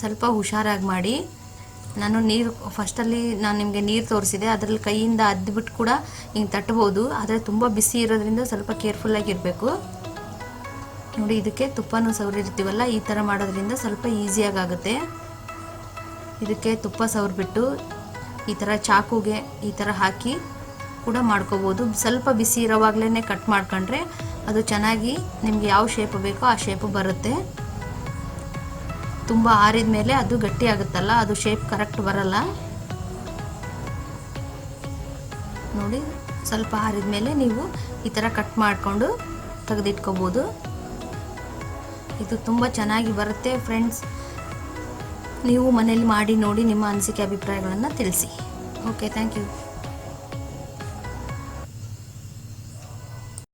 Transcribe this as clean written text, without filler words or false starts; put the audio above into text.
ಸ್ವಲ್ಪ ಹುಷಾರಾಗಿ ಮಾಡಿ. ನಾನು ನೀರು ಫಸ್ಟಲ್ಲಿ ನಾನು ನಿಮಗೆ ನೀರು ತೋರಿಸಿದೆ, ಅದರಲ್ಲಿ ಕೈಯಿಂದ ಅದ್ಬಿಟ್ಟು ಕೂಡ ಹಿಂಗೆ ತಟ್ಬೋದು, ಆದರೆ ತುಂಬ ಬಿಸಿ ಇರೋದ್ರಿಂದ ಸ್ವಲ್ಪ ಕೇರ್ಫುಲ್ಲಾಗಿರಬೇಕು. ನೋಡಿ, ಇದಕ್ಕೆ ತುಪ್ಪನೂ ಸವರಿರ್ತೀವಲ್ಲ, ಈ ಥರ ಮಾಡೋದ್ರಿಂದ ಸ್ವಲ್ಪ ಈಸಿಯಾಗಿ ಆಗುತ್ತೆ. ಇದಕ್ಕೆ ತುಪ್ಪ ಸವರ್ಬಿಟ್ಟು ಈ ಥರ ಚಾಕುಗೆ ಈ ಥರ ಹಾಕಿ ಕೂಡ ಮಾಡ್ಕೋಬೋದು. ಸ್ವಲ್ಪ ಬಿಸಿ ಇರೋವಾಗಲೇ ಕಟ್ ಮಾಡ್ಕೊಂಡ್ರೆ ಅದು ಚೆನ್ನಾಗಿ ನಿಮಗೆ ಯಾವ ಶೇಪ್ ಬೇಕೋ ಆ ಶೇಪು ಬರುತ್ತೆ. ತುಂಬ ಆರಿದ ಮೇಲೆ ಅದು ಗಟ್ಟಿ ಆಗುತ್ತಲ್ಲ, ಅದು ಶೇಪ್ ಕರೆಕ್ಟ್ ಬರಲ್ಲ. ನೋಡಿ, ಸ್ವಲ್ಪ ಆರಿದ ಮೇಲೆ ನೀವು ಈ ಥರ ಕಟ್ ಮಾಡಿಕೊಂಡು ತೆಗೆದಿಟ್ಕೋಬೋದು. ಇದು ತುಂಬ ಚೆನ್ನಾಗಿ ಬರುತ್ತೆ ಫ್ರೆಂಡ್ಸ್. ನೀವು ಮನೇಲಿ ಮಾಡಿ ನೋಡಿ, ನಿಮ್ಮ ಅನಿಸಿಕೆ ಅಭಿಪ್ರಾಯಗಳನ್ನು ತಿಳಿಸಿ. Okay, thank you.